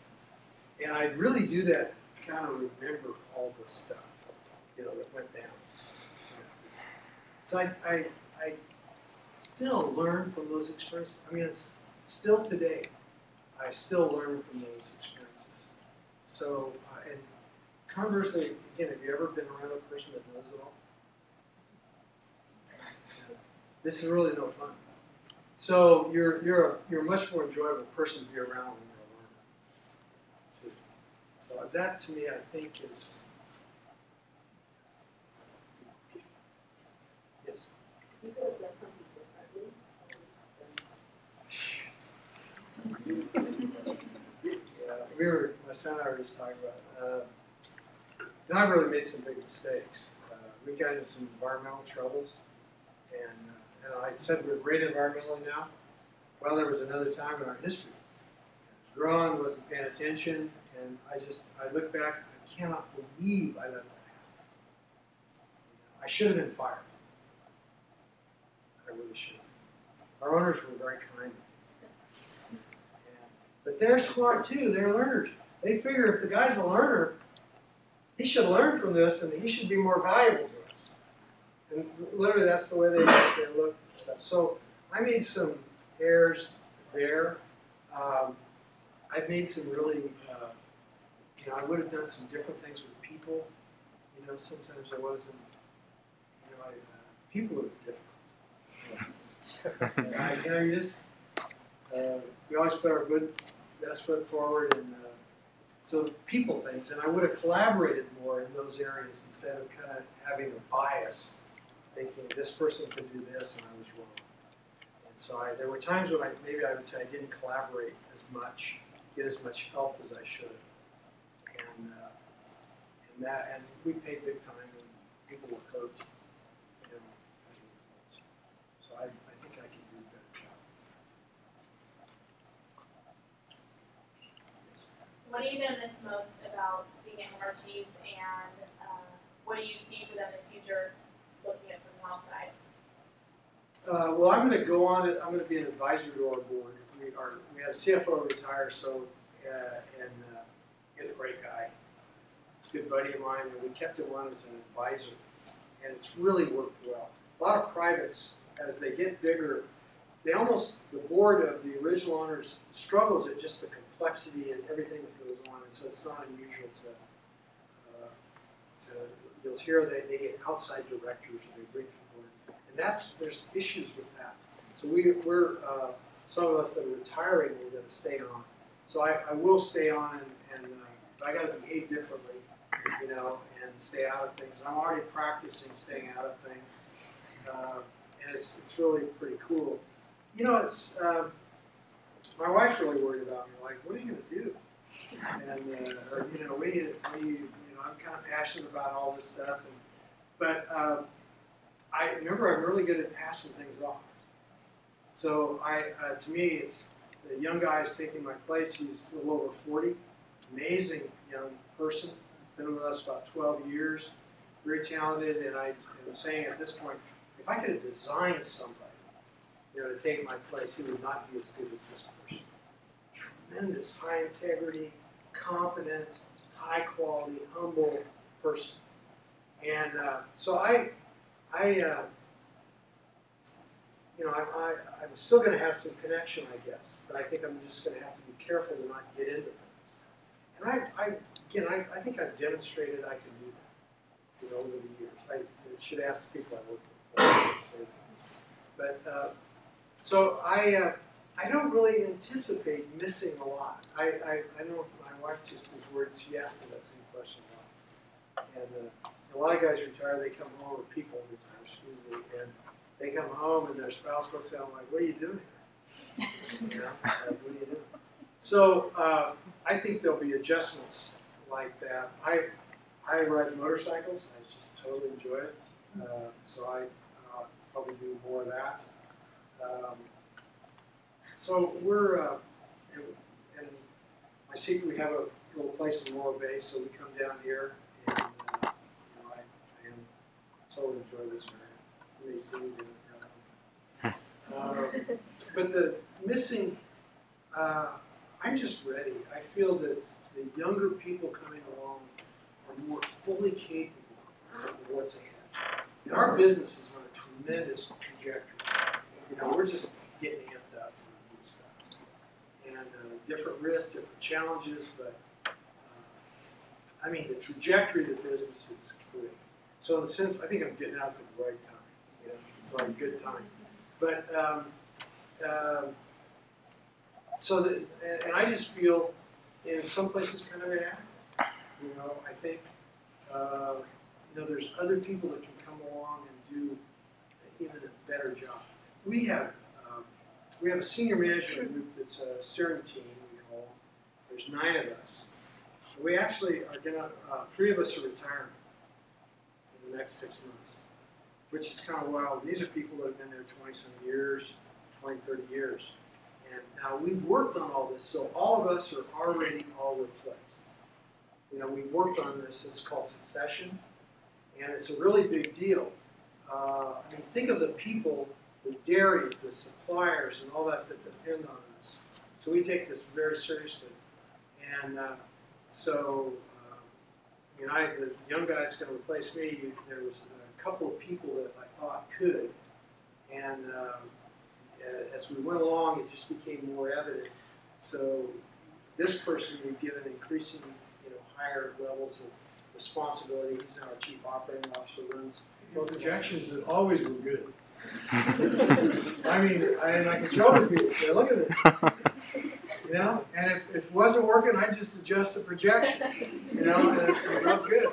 And I really do that to kind of remember all the stuff, you know, that went down. So I still learn from those experiences. I mean, it's still today, I still learn from those experiences. So, and conversely, again, have you ever been around a person that knows it all? This is really no fun. So you're a much more enjoyable person to be around when you're a learner. So that to me, I think is yes. You could have done something differently. Yeah, my son and I were just talking about. And I've really made some big mistakes. We got into some environmental troubles, and I said we're great environmentally now. Well, there was another time in our history. I was growing, wasn't paying attention, and I look back, I cannot believe I let that happen. I should have been fired. I really should have. Our owners were very kind. But they're smart too, they're learners. They figure if the guy's a learner, he should learn from this and he should be more valuable to us. And literally that's the way they look at stuff. So I made some errors there. I've made some really, you know, I would have done some different things with people. You know, sometimes I wasn't, you know, people are different. You know, you just, we always put our best foot forward, and so people things. And I would have collaborated more in those areas instead of kind of having a bias, thinking this person could do this and I was wrong. And so there were times when maybe I would say I didn't collaborate as much, get as much help as I should, and we paid big time, and people were hurt. You know, so I think I can do a better job. What are you going to miss most about being at Hilmar Cheese, and what do you see for them in the future, looking at it from the outside? Well, I'm going to go on. I'm going to be an advisor to our board. We had a CFO retire, so he's a great guy, a good buddy of mine, and we kept him on as an advisor, and it's really worked well. A lot of privates, as they get bigger, the board of the original owners struggles at just the complexity and everything that goes on, and so it's not unusual you'll hear they get outside directors or they bring people in, and there's issues with that. So we're some of us that are retiring, we're going to stay on. So I will stay on, and I got to behave differently, you know, and stay out of things. And I'm already practicing staying out of things, and it's really pretty cool. You know, it's my wife's really worried about me. Like, what are you going to do? And or you know, what do you know? I'm kind of passionate about all this stuff, but I remember I'm really good at passing things off. So to me, it's the young guy is taking my place. He's a little over 40, amazing young person. Been with us about 12 years, very talented. And I'm saying at this point, if I could have designed somebody, you know, to take my place, he would not be as good as this person. Tremendous, high integrity, competent, high quality, humble person. And so you know, I'm still going to have some connection, I guess, but I think I'm just going to have to be careful to not get into things. And I think I've demonstrated I can do that, you know, over the years. I should ask the people I work with. But so I don't really anticipate missing a lot. I know my wife just is worried. She asked me that same question a lot. And a lot of guys retire, they come home, or people retire, excuse me, and they come home and their spouse looks at them like, what are you doing here? You know, like, what are you doing? So I think there'll be adjustments like that. I ride motorcycles. I just totally enjoy it. So I'll probably do more of that. So we're, and I see we have a little place in Morro Bay, so we come down here, and you know, I am totally enjoy this area. You may see me doing it. But the missing, I'm just ready. I feel that the younger people coming along are more fully capable of what's ahead. And our business is on a tremendous trajectory. You know, we're just getting amped up for new stuff. And different risks, different challenges, but I mean, the trajectory of the business is great. So in a sense, I think I'm getting out at the right time. You know, it's like a good time. But so that, and I just feel in some places kind of inadequate. You know, I think you know, there's other people that can come along and do even a better job. We have a senior management group that's a steering team, we call them. There's 9 of us. We actually are gonna 3 of us are retiring in the next 6 months, which is kind of wild. These are people that have been there 20-some years, 20, 30 years. And now we've worked on all this, so all of us are already all replaced. You know, we worked on this, it's called succession, and it's a really big deal. I mean, think of the people, the dairies, the suppliers, and all that depend on us. So we take this very seriously. And so, you know, the young guy that's going to replace me, there was a couple of people that I thought could, and as we went along, it just became more evident. So this person we've given increasing, you know, higher levels of responsibility. He's now our chief operating officer, runs. Well, projections that always were good. I mean, I can show them people, say, look at it. You know, and if it wasn't working, I just adjust the projection. You know, and it looked good.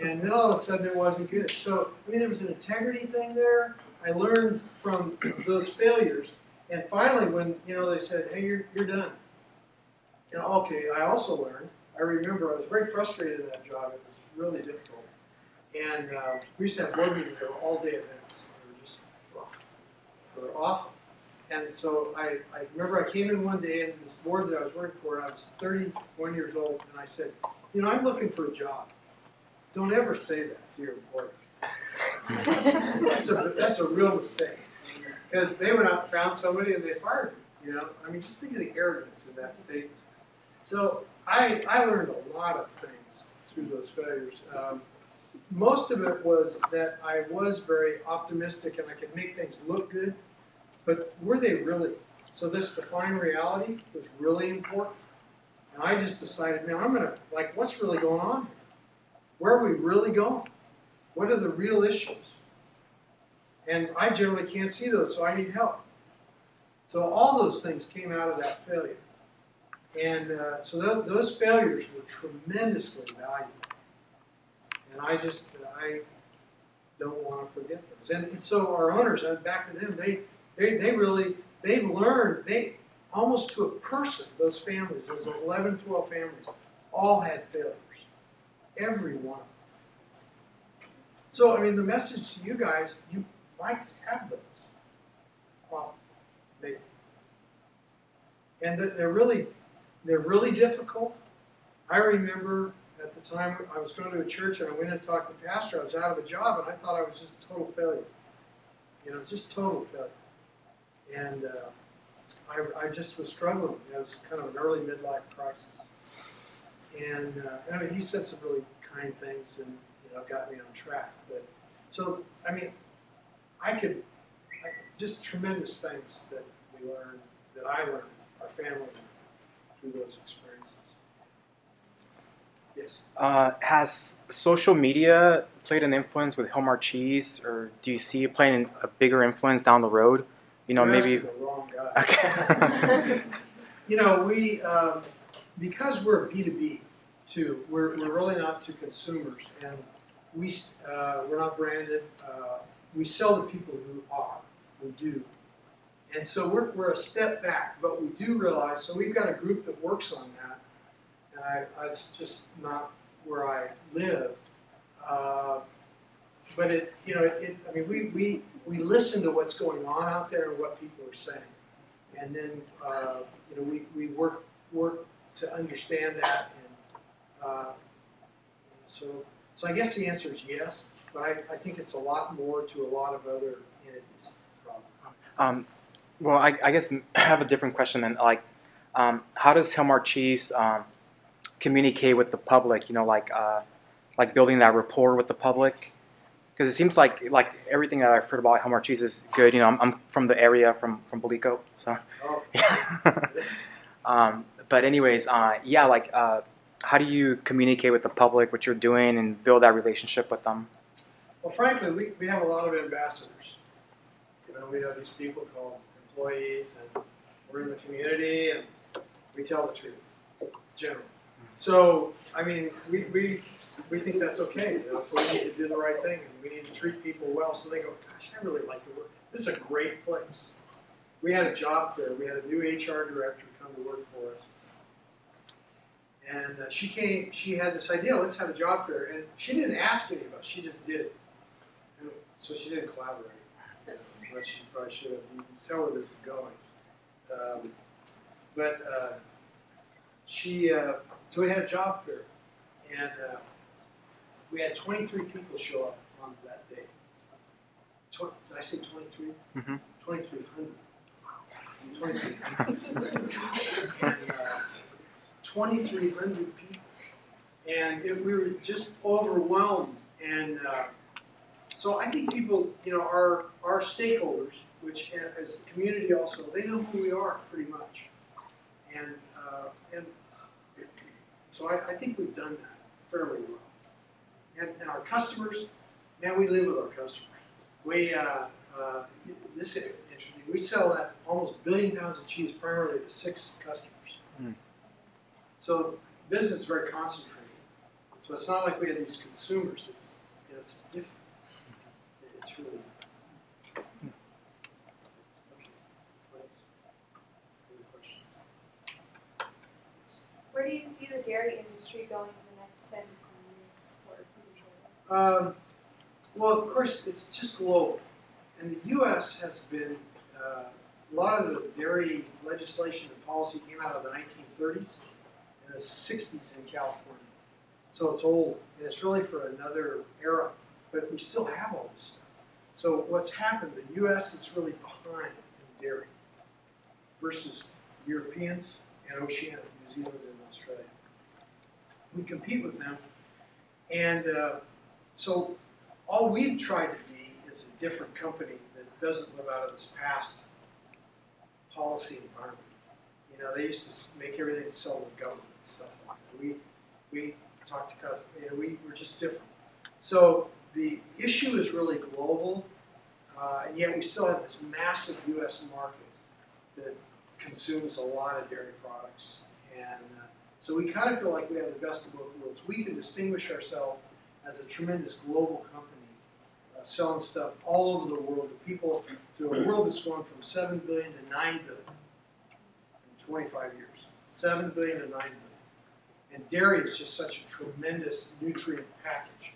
And then all of a sudden it wasn't good. So, I mean, there was an integrity thing there. I learned from those failures. And finally, when, you know, they said, hey, you're done. And okay, I also learned, I remember I was very frustrated in that job. It was really difficult. And we used to have board meetings that were all-day events. They were just, they were awful. And so I remember I came in one day, and this board that I was working for, I was 31 years old, and I said, you know, I'm looking for a job. Don't ever say that to your employer. That's a real mistake. Because they went out and found somebody and they fired me. You know, I mean, just think of the arrogance in that statement. So I learned a lot of things through those failures. Most of it was that I was very optimistic and I could make things look good, but were they really? So this define reality was really important. And I just decided, man, I'm gonna, like, what's really going on here? Where are we really going? What are the real issues? And I generally can't see those, so I need help. So all those things came out of that failure. And so those failures were tremendously valuable. And I don't want to forget those. And so our owners, back to them, they've learned, almost to a person, those families, those 11, 12 families, all had failures. Every one of them. So, I mean, the message to you guys, you might have those. Well, maybe. And they're really difficult. I remember at the time I was going to a church and I went and talked to the pastor. I was out of a job and I thought I was just a total failure. You know, just total failure. And I just was struggling. It was kind of an early midlife crisis. And I mean, he said some really kind things and, you know, got me on track. But so, I mean, just tremendous things that we learned, that I learned, our family learned through those experiences. Yes. Has social media played an influence with Hilmar Cheese, or do you see it playing a bigger influence down the road You're asking maybe. the wrong guy. Okay. We because we're B2B too, we're really not to consumers, and we're not branded. We sell to people who do, and so we're a step back. But we do realize, so we've got a group that works on that, and it's just not where I live. But we listen to what's going on out there and what people are saying, and then we work to understand that, and so I guess the answer is yes, but I think it's a lot more to a lot of other entities. Well, I guess I have a different question then. Like, how does Hilmar Cheese communicate with the public? Like building that rapport with the public. Because it seems like everything that I've heard about Hilmar Cheese is good. I'm from the area, from Bolico, so. Oh. But anyways, how do you communicate with the public what you're doing and build that relationship with them? Well, frankly, we have a lot of ambassadors. We have these people called employees, and we're in the community, and we tell the truth, generally. So, I mean, we think that's okay, so we need to do the right thing, and we need to treat people well, so they go, gosh, I really like to work. This is a great place. We had a job fair. We had a new HR director come to work for us. And she had this idea, let's have a job fair. And she didn't ask any of us, she just did it. And so she didn't collaborate. But she probably should have. You can tell where this is going. So we had a job fair. And we had 23 people show up on that day. Did I say 23? Mm-hmm. 2,300. 2,300. And 2,300 people. And we were just overwhelmed. And so I think people, our stakeholders, which as the community also, they know who we are pretty much. And so I think we've done that fairly well. And our customers, now we live with our customers. This is interesting. We sell that almost 1 billion pounds of cheese primarily to 6 customers. Mm. So business is very concentrated. So it's not like we have these consumers. It's different. It's really different. Okay. Any questions? Where do you see the dairy industry going in the next 10 years or future? Well, of course, it's just global. And the U.S. has been, a lot of the dairy legislation and policy came out of the 1930s and the 60s in California. So it's old, and it's really for another era. But we still have all this stuff. So what's happened, the U.S. is really behind in dairy versus Europeans and Oceania, New Zealand and Australia. We compete with them, and so all we've tried to be is a different company that doesn't live out of this past policy environment. They used to make everything to sell to government and stuff like that. We talk to customers, we're just different. So the issue is really global, and yet we still have this massive U.S. market that consumes a lot of dairy products. And so we kind of feel like we have the best of both worlds. We can distinguish ourselves as a tremendous global company, selling stuff all over the world to people, to a world that's gone from 7 billion to 9 billion in 25 years. 7 billion to 9 billion. And dairy is just such a tremendous nutrient package.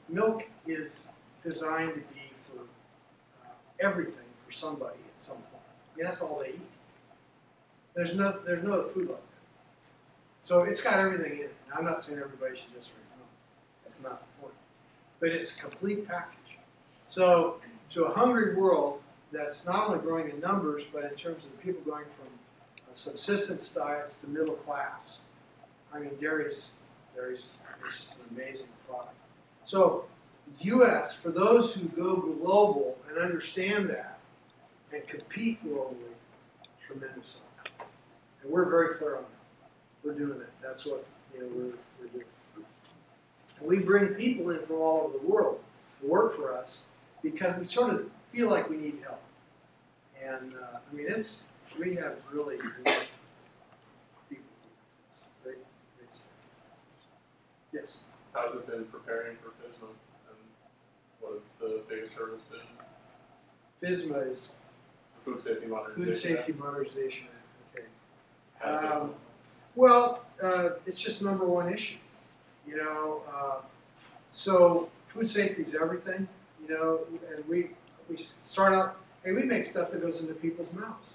Milk is designed to be for everything for somebody at some point. That's all they eat. There's no other food like that. So it's got everything in it. Now, I'm not saying everybody should just drink milk. That's not the point. But it's a complete package. So to a hungry world that's not only growing in numbers, but in terms of the people going from subsistence diets to middle class, I mean, dairy's just an amazing product. So the U.S., for those who go global and understand that and compete globally, tremendous help. And we're very clear on that. We're doing that. That's what we're doing. And we bring people in from all over the world to work for us because we sort of feel like we need help. And I mean, we have really great people. Great stuff. Yes. How's it been preparing for FISMA, and what have the biggest hurdles been? FISMA is Food Safety Modernization Food Safety Act. Modernization Act. Okay. Has it? Well, it's just number one issue. You know, so food safety is everything. You know, and we start out. Hey, we make stuff that goes into people's mouths.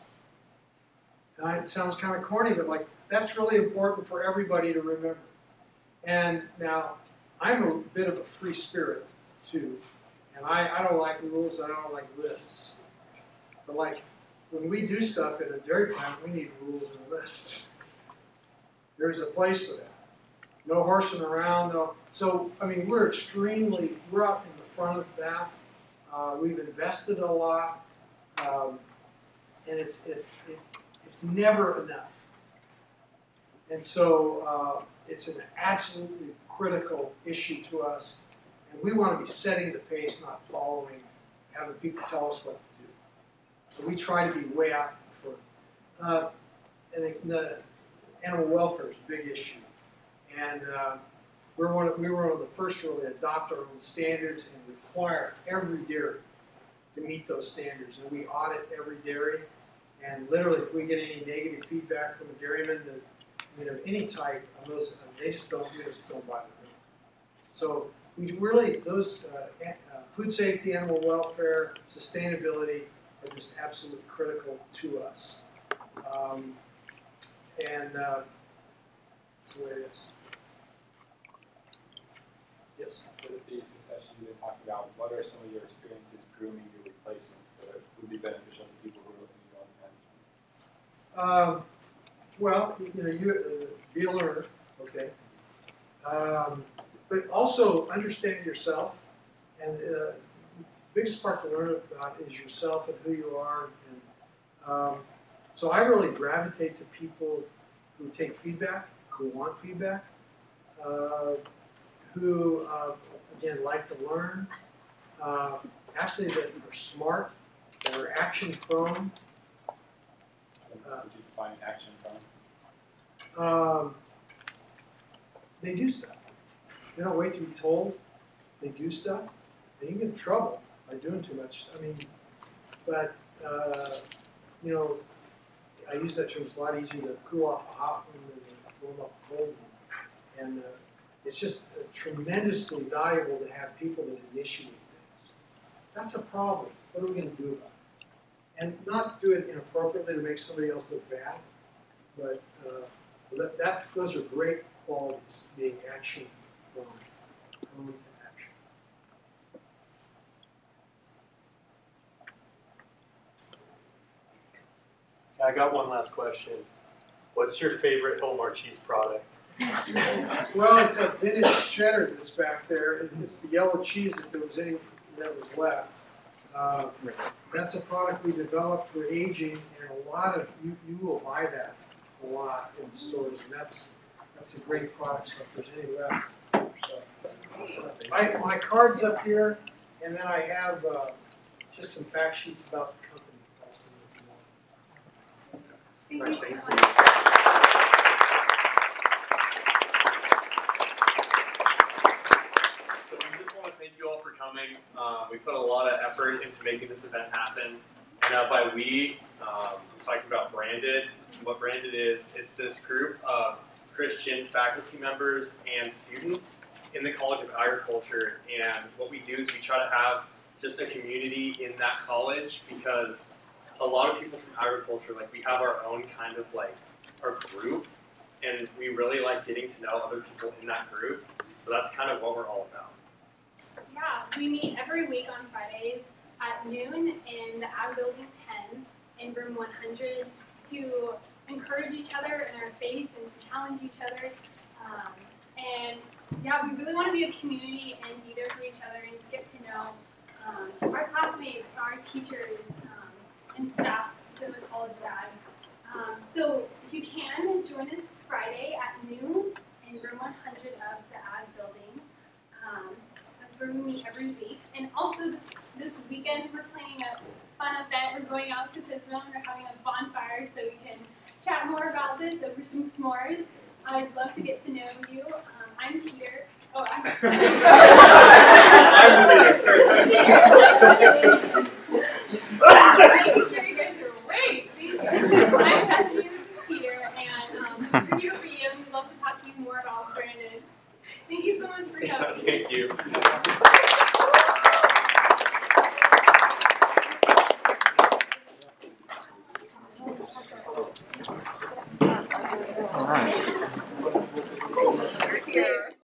And it sounds kind of corny, but like that's really important for everybody to remember. And now, I'm a bit of a free spirit too, and I don't like rules. I don't like lists. But like when we do stuff in a dairy plant, we need rules and lists. There's a place for that. No horsing around. No. So I mean, we're up in the front of that. We've invested a lot, and it's never enough. And so it's an absolutely critical issue to us, and we want to be setting the pace, not following, having people tell us what to do. So we try to be way out in front. And the animal welfare is a big issue, and we were one of the first to really adopt our own standards and require every dairy to meet those standards. And we audit every dairy, and literally, if we get any negative feedback from a dairyman that of any type on those, we just don't buy the milk. So we really, those food safety, animal welfare, sustainability are just absolutely critical to us. And that's the way it is. Yes? With the succession you've been talking about, what are some of your experiences grooming your replacements that would be beneficial to people who are looking to go into management? Well, you be a learner, okay? But also understand yourself, and the biggest part to learn about is yourself and who you are. And so I really gravitate to people who take feedback, who want feedback, who again like to learn, actually that are smart, that are action prone. Would you define action from? They do stuff. They don't wait to be told. They do stuff. They can get in trouble by doing too much. I mean, but I use that term. It's a lot easier to cool off a hot one than to warm up a cold one. And it's just tremendously valuable to have people that initiate things. That's a problem. What are we going to do about it? And not do it inappropriately to make somebody else look bad, but those are great qualities, being action prone to action. I got one last question. What's your favorite Hilmar cheese product? Well, it's that vintage cheddar that's back there. It's the yellow cheese if there was any that was left. That's a product we developed for aging, and a lot of you will buy that a lot in stores, and that's a great product. So if there's any left, so my card's up here, and then I have just some fact sheets about the company. Thank you so much. So we just want to thank you all for coming. We put a lot of effort into making this event happen. And by we, I'm talking about Branded. What Branded is, it's this group of Christian faculty members and students in the College of Agriculture. And what we do is we try to have just a community in that college, because a lot of people from agriculture, like, we have our own kind of like our group, and we really like getting to know other people in that group. So that's kind of what we're all about. Yeah, we meet every week on Fridays at noon in the Ag Building 10 in room 100 to encourage each other in our faith and to challenge each other. And yeah, we really want to be a community and be there for each other and get to know our classmates, our teachers, and staff in the College of Ag. So if you can, join us Friday at noon in room 100 of the Ag Building. That's where we meet every week. And also this weekend we're playing fun event. We're going out to Pismo and we're having a bonfire so we can chat more about this over some s'mores. I'd love to get to know you. I'm Peter. Oh, I'm making sure you guys are awake. Thank you. I'm Bethany. This is Peter, and we're here for you. We'd love to talk to you more about Brandon. Thank you so much for coming. Thank you.